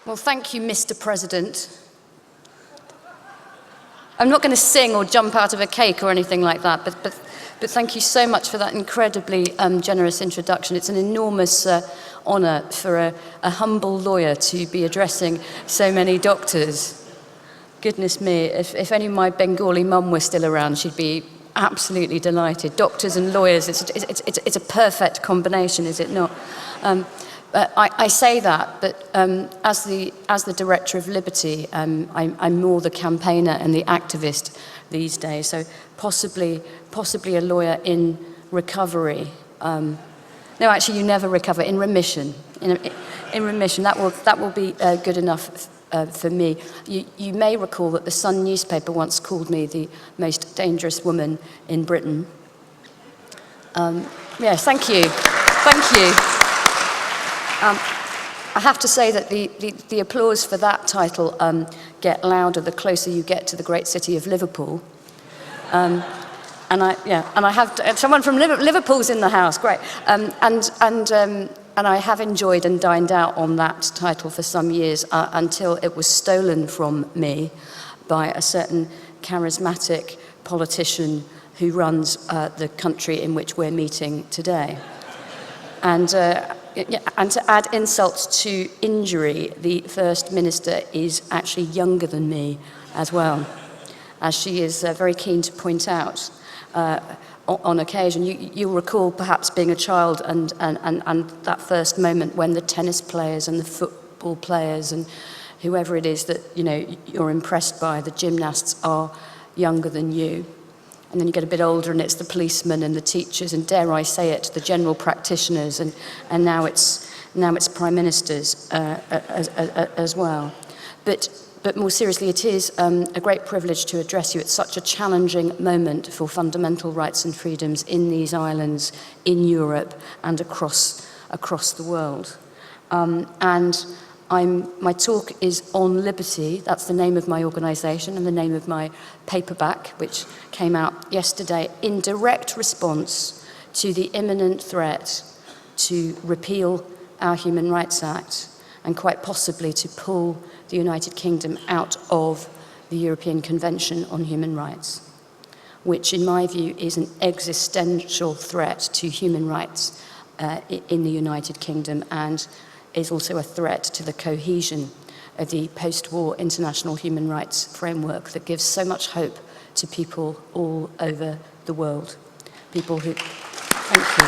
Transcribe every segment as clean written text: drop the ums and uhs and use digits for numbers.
Well, thank you, Mr. President. I'm not going to sing or jump out of a cake or anything like that, but thank you so much for that incredibly generous introduction. It's an enormous honour for a humble lawyer to be addressing so many doctors. Goodness me, if any of my Bengali mum were still around, she'd be absolutely delighted. Doctors and lawyers, it's a perfect combination, is it not? I say that, but as the director of Liberty, I'm more the campaigner and the activist these days. So possibly a lawyer in recovery. No, actually, you never recover. In remission. In remission. That will be good enough for me. You may recall that the Sun newspaper once called me the most dangerous woman in Britain. Yes, thank you. Thank you. I have to say that the applause for that title get louder the closer you get to the great city of Liverpool. And I have someone from Liverpool's in the house, great. And I have enjoyed and dined out on that title for some years until it was stolen from me by a certain charismatic politician who runs the country in which we're meeting today. And to add insult to injury, the First Minister is actually younger than me as well, as she is very keen to point out on occasion. You'll recall perhaps being a child and that first moment when the tennis players and the football players and whoever it is that you're impressed by, the gymnasts, are younger than you. And then you get a bit older and it's the policemen and the teachers and, dare I say it, the general practitioners, and now it's prime ministers as well. But more seriously, it is a great privilege to address you at such a challenging moment for fundamental rights and freedoms in these islands, in Europe, and across the world. My talk is on Liberty. That's the name of my organisation and the name of my paperback, which came out yesterday in direct response to the imminent threat to repeal our Human Rights Act and quite possibly to pull the United Kingdom out of the European Convention on Human Rights, which in my view is an existential threat to human rights in the United Kingdom, and is also a threat to the cohesion of the post-war international human rights framework that gives so much hope to people all over the world. People who... Thank you.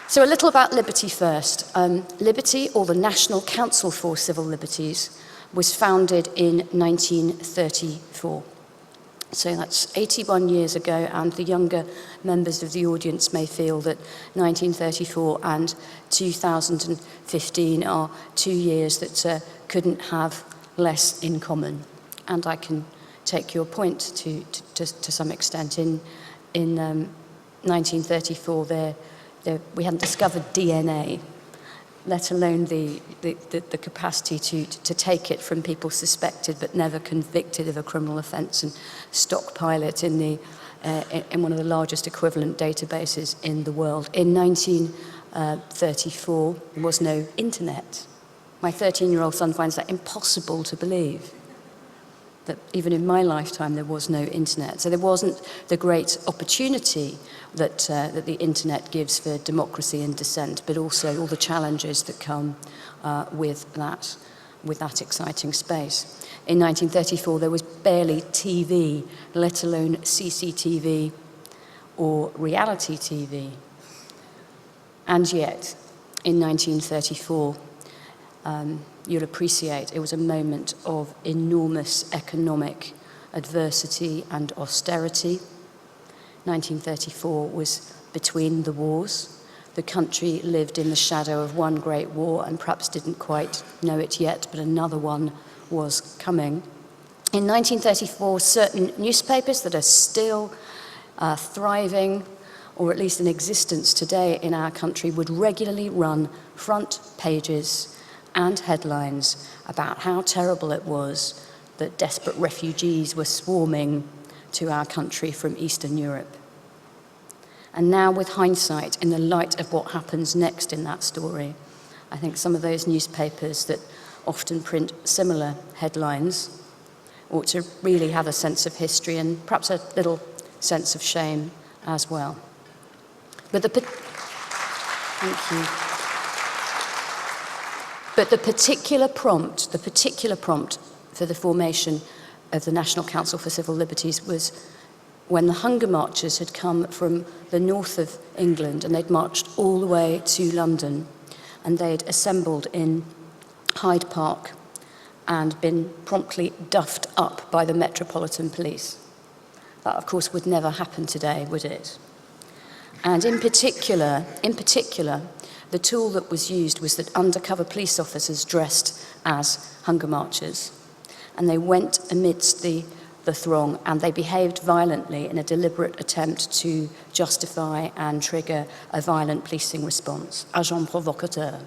So a little about Liberty first. Liberty, or the National Council for Civil Liberties, was founded in 1934. So that's 81 years ago, and the younger members of the audience may feel that 1934 and 2015 are 2 years that couldn't have less in common. And I can take your point to some extent. In 1934, we hadn't discovered DNA, let alone the capacity to take it from people suspected but never convicted of a criminal offence and stockpile it in one of the largest equivalent databases in the world. In 1934, there was no internet. My 13-year-old son finds that impossible to believe, that even in my lifetime there was no internet. So there wasn't the great opportunity that the internet gives for democracy and dissent, but also all the challenges that come with that exciting space. In 1934, there was barely TV, let alone CCTV or reality TV. And yet, in 1934, you'll appreciate it was a moment of enormous economic adversity and austerity. 1934 was between the wars. The country lived in the shadow of one great war and perhaps didn't quite know it yet, but another one was coming. In 1934, certain newspapers that are still thriving, or at least in existence today in our country, would regularly run front pages and headlines about how terrible it was that desperate refugees were swarming to our country from Eastern Europe. And now, with hindsight, in the light of what happens next in that story, I think some of those newspapers that often print similar headlines ought to really have a sense of history and perhaps a little sense of shame as well. But thank you. But the particular prompt for the formation of the National Council for Civil Liberties was when the hunger marchers had come from the north of England and they'd marched all the way to London, and they'd assembled in Hyde Park and been promptly duffed up by the Metropolitan Police. That, of course, would never happen today, would it? And in particular, the tool that was used was that undercover police officers dressed as hunger marchers, and they went amidst the throng, and they behaved violently in a deliberate attempt to justify and trigger a violent policing response, agent provocateur.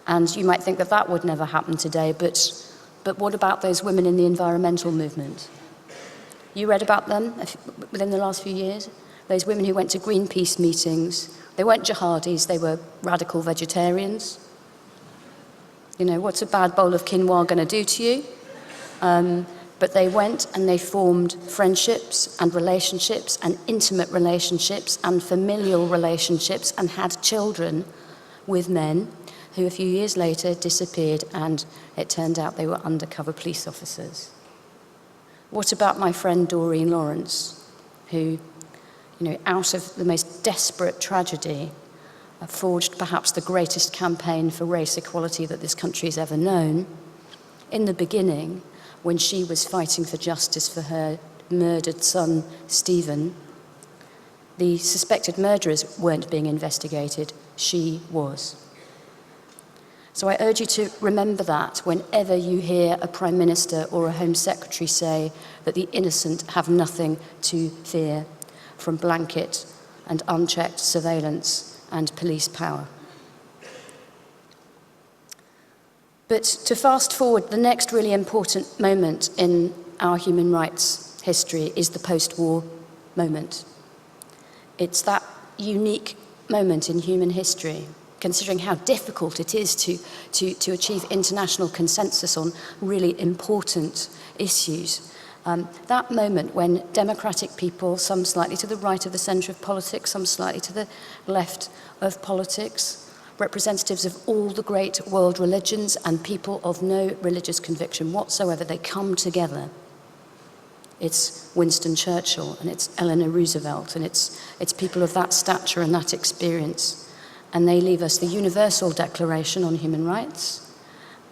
And you might think that that would never happen today, but what about those women in the environmental movement? You read about them within the last few years? Those women who went to Greenpeace meetings. They weren't jihadis, they were radical vegetarians. You know, what's a bad bowl of quinoa going to do to you? But they went and they formed friendships and relationships and intimate relationships and familial relationships and had children with men who a few years later disappeared, and it turned out they were undercover police officers. What about my friend Doreen Lawrence, who, out of the most desperate tragedy, forged perhaps the greatest campaign for race equality that this country has ever known? In the beginning, when she was fighting for justice for her murdered son, Stephen, the suspected murderers weren't being investigated, she was. So I urge you to remember that whenever you hear a Prime Minister or a Home Secretary say that the innocent have nothing to fear from blanket and unchecked surveillance and police power. But to fast forward, the next really important moment in our human rights history is the post-war moment. It's that unique moment in human history, considering how difficult it is to achieve international consensus on really important issues. That moment when democratic people, some slightly to the right of the centre of politics, some slightly to the left of politics, representatives of all the great world religions and people of no religious conviction whatsoever, they come together. It's Winston Churchill and it's Eleanor Roosevelt and it's people of that stature and that experience. And they leave us the Universal Declaration on Human Rights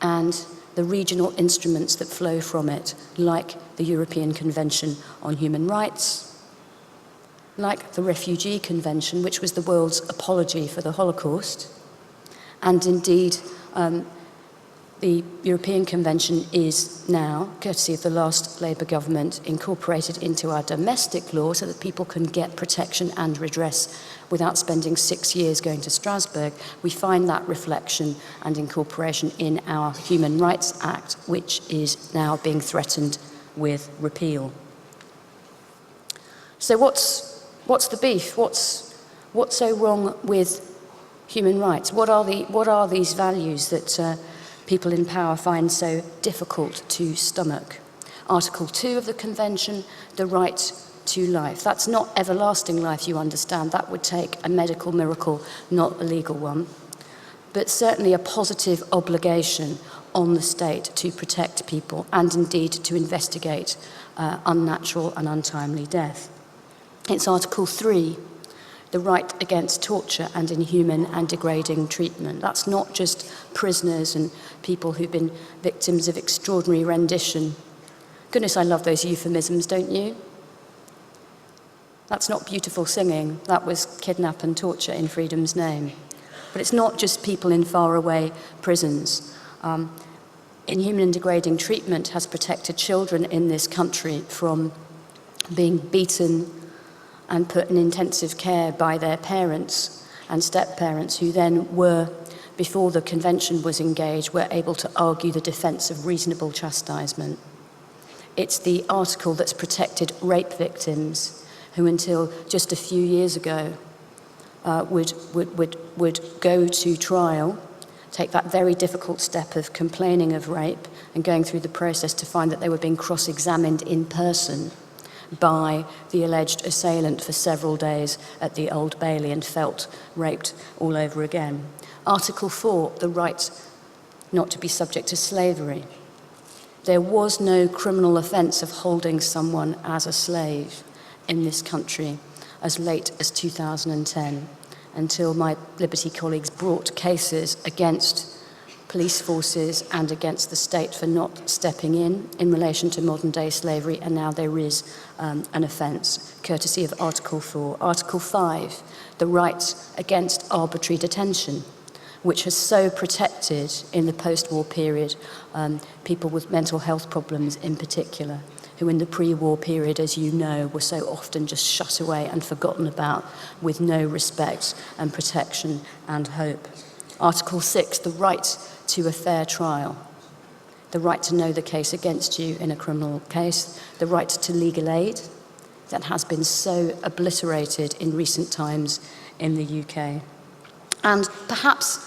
and the regional instruments that flow from it, like the European Convention on Human Rights, like the Refugee Convention, which was the world's apology for the Holocaust. And indeed, the European Convention is now, courtesy of the last Labour government, incorporated into our domestic law so that people can get protection and redress without spending 6 years going to Strasbourg. We find that reflection and incorporation in our Human Rights Act, which is now being threatened with repeal. So what's the beef? What's so wrong with human rights? What are these values that people in power find so difficult to stomach? Article 2 of the Convention, the right to life. That's not everlasting life, you understand. That would take a medical miracle, not a legal one. But certainly a positive obligation on the state to protect people and indeed to investigate unnatural and untimely death. It's Article 3, the right against torture and inhuman and degrading treatment. That's not just prisoners and people who've been victims of extraordinary rendition. Goodness, I love those euphemisms, don't you? That's not beautiful singing. That was kidnap and torture in freedom's name. But it's not just people in faraway prisons. Inhuman and degrading treatment has protected children in this country from being beaten and put in intensive care by their parents and step-parents, who then were, before the convention was engaged, were able to argue the defence of reasonable chastisement. It's the article that's protected rape victims, who until just a few years ago would go to trial take that very difficult step of complaining of rape and going through the process to find that they were being cross-examined in person by the alleged assailant for several days at the Old Bailey and felt raped all over again. Article 4, the right not to be subject to slavery. There was no criminal offence of holding someone as a slave in this country as late as 2010, until my Liberty colleagues brought cases against police forces and against the state for not stepping in relation to modern-day slavery, and now there is an offence, courtesy of Article 4. Article 5, the right against arbitrary detention, which has so protected in the post-war period people with mental health problems in particular, who in the pre-war period, as you know, were so often just shut away and forgotten about with no respect and protection and hope. Article 6, the right to a fair trial, the right to know the case against you in a criminal case, the right to legal aid that has been so obliterated in recent times in the UK. And perhaps,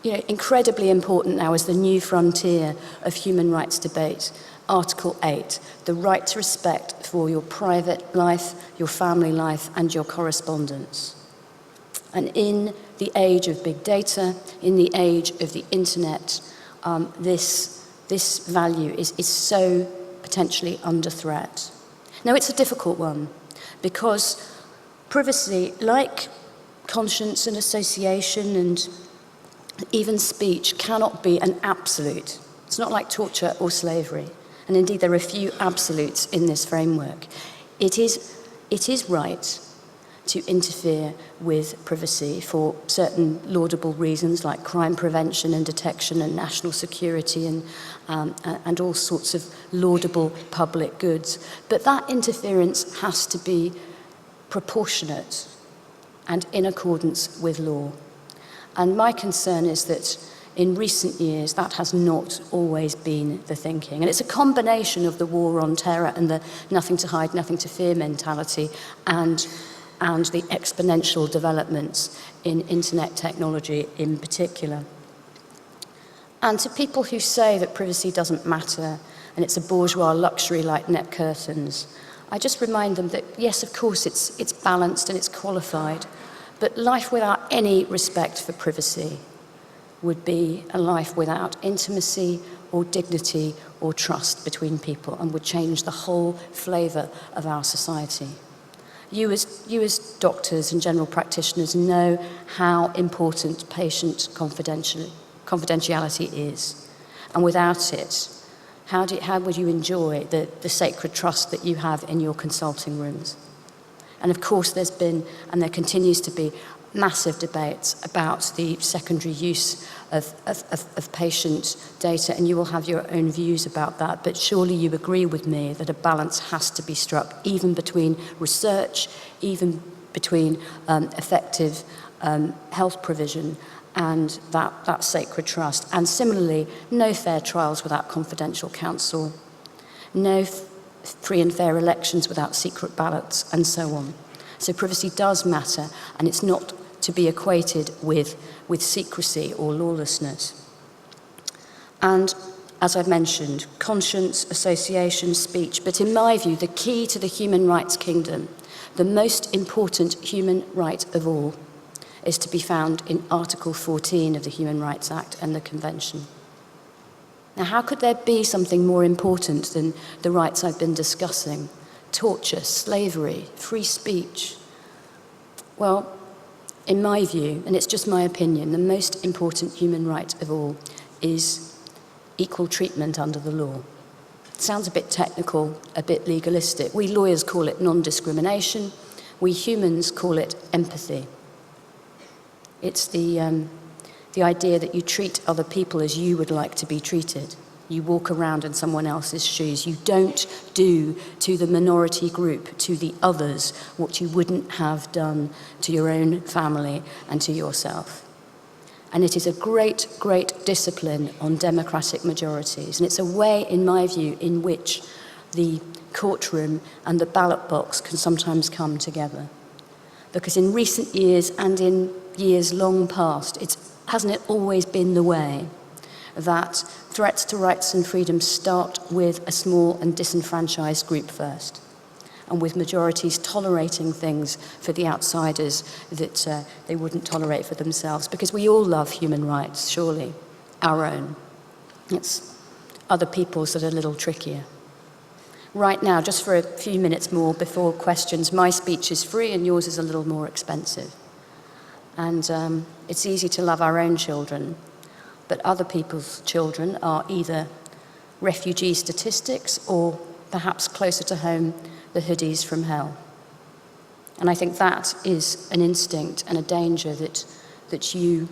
incredibly important now is the new frontier of human rights debate, Article 8, the right to respect for your private life, your family life, and your correspondence. And in the age of big data, in the age of the internet, this value is so potentially under threat. Now, it's a difficult one, because privacy, like conscience and association and even speech, cannot be an absolute. It's not like torture or slavery. And indeed, there are few absolutes in this framework. It is right to interfere with privacy for certain laudable reasons, like crime prevention and detection and national security and all sorts of laudable public goods. But that interference has to be proportionate and in accordance with law. And my concern is that in recent years, that has not always been the thinking. And it's a combination of the war on terror and the nothing to hide, nothing to fear mentality and the exponential developments in internet technology in particular. And to people who say that privacy doesn't matter and it's a bourgeois luxury like net curtains, I just remind them that, yes, of course, it's balanced and it's qualified, but life without any respect for privacy would be a life without intimacy or dignity or trust between people and would change the whole flavour of our society. You as doctors and general practitioners know how important patient confidentiality is. And without it, how would you enjoy the sacred trust that you have in your consulting rooms? And of course there's been, and there continues to be, massive debates about the secondary use of patient data, and you will have your own views about that, but surely you agree with me that a balance has to be struck, even between research, even between effective health provision and that sacred trust. And similarly, no fair trials without confidential counsel, no free and fair elections without secret ballots, and so on. So privacy does matter, and it's not to be equated with secrecy or lawlessness. And as I've mentioned, conscience, association, speech, but in my view, the key to the human rights kingdom, the most important human right of all, is to be found in Article 14 of the Human Rights Act and the Convention. Now, how could there be something more important than the rights I've been discussing? Torture, slavery, free speech. Well, in my view, and it's just my opinion, the most important human right of all is equal treatment under the law. It sounds a bit technical, a bit legalistic. We lawyers call it non-discrimination. We humans call it empathy. It's the idea that you treat other people as you would like to be treated. You walk around in someone else's shoes. You don't do to the minority group, to the others, what you wouldn't have done to your own family and to yourself. And it is a great, great discipline on democratic majorities. And it's a way, in my view, in which the courtroom and the ballot box can sometimes come together. Because in recent years and in years long past, it's hasn't it always been the way that threats to rights and freedoms start with a small and disenfranchised group first, and with majorities tolerating things for the outsiders that they wouldn't tolerate for themselves? Because we all love human rights, surely, our own. It's other people's that are a little trickier. Right now, just for a few minutes more before questions, my speech is free and yours is a little more expensive. And it's easy to love our own children, but other people's children are either refugee statistics or, perhaps closer to home, the hoodies from hell. And I think that is an instinct and a danger that you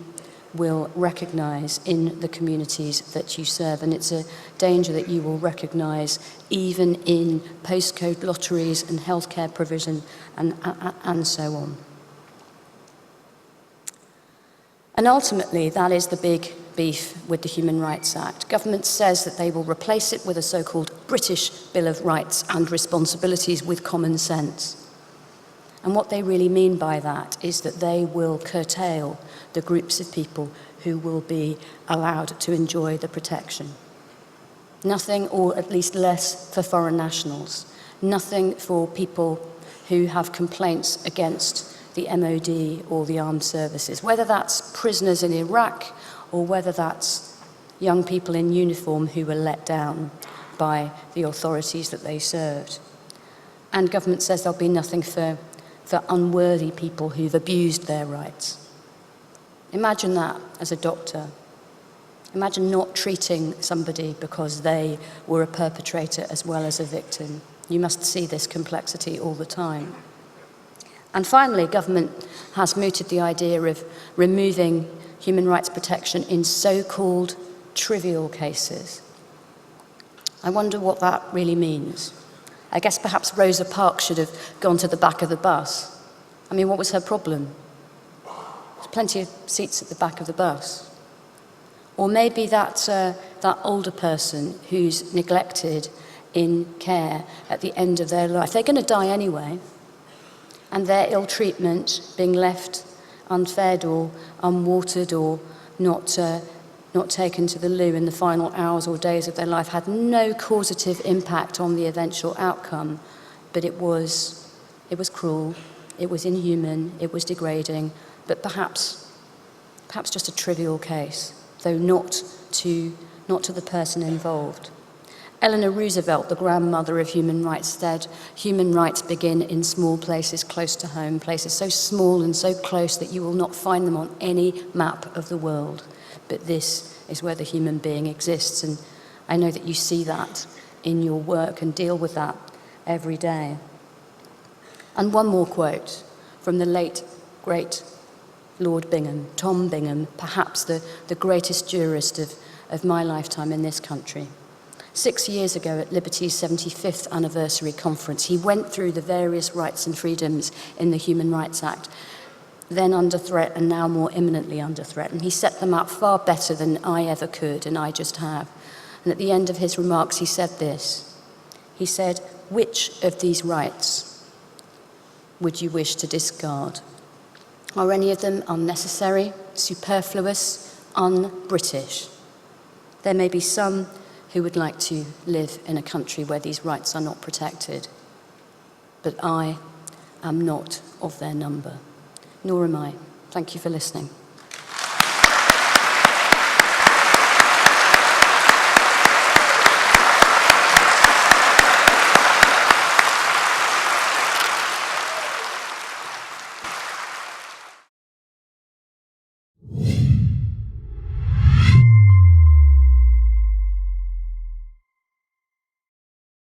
will recognise in the communities that you serve. And it's a danger that you will recognise even in postcode lotteries and healthcare provision and so on. And ultimately, that is the big beef with the Human Rights Act. Government says that they will replace it with a so-called British Bill of Rights and Responsibilities with common sense. And what they really mean by that is that they will curtail the groups of people who will be allowed to enjoy the protection. Nothing, or at least less, for foreign nationals. Nothing for people who have complaints against the MOD or the armed services, whether that's prisoners in Iraq or whether that's young people in uniform who were let down by the authorities that they served. And government says there'll be nothing for unworthy people who've abused their rights. Imagine that as a doctor. Imagine not treating somebody because they were a perpetrator as well as a victim. You must see this complexity all the time. And finally, government has mooted the idea of removing human rights protection in so-called trivial cases. I wonder what that really means. I guess perhaps Rosa Parks should have gone to the back of the bus. I mean, what was her problem? There's plenty of seats at the back of the bus. Or maybe that older person who's neglected in care at the end of their life. They're going to die anyway. And their ill treatment, being left unfed or unwatered or not taken to the loo in the final hours or days of their life, had no causative impact on the eventual outcome. But it was cruel, it was inhuman, it was degrading, but perhaps just a trivial case, though not to the person involved. Eleanor Roosevelt, the grandmother of human rights, said, "Human rights begin in small places close to home, places so small and so close that you will not find them on any map of the world. But this is where the human being exists." And I know that you see that in your work and deal with that every day. And one more quote from the late, great Lord Bingham, Tom Bingham, perhaps the greatest jurist of my lifetime in this country. 6 years ago at Liberty's 75th anniversary conference, he went through the various rights and freedoms in the Human Rights Act, then under threat and now more imminently under threat. And he set them up far better than I ever could, and I just have. And at the end of his remarks, he said this. He said, "Which of these rights would you wish to discard? Are any of them unnecessary, superfluous, un-British? There may be some who would like to live in a country where these rights are not protected. But I am not of their number. Nor am I." Thank you for listening.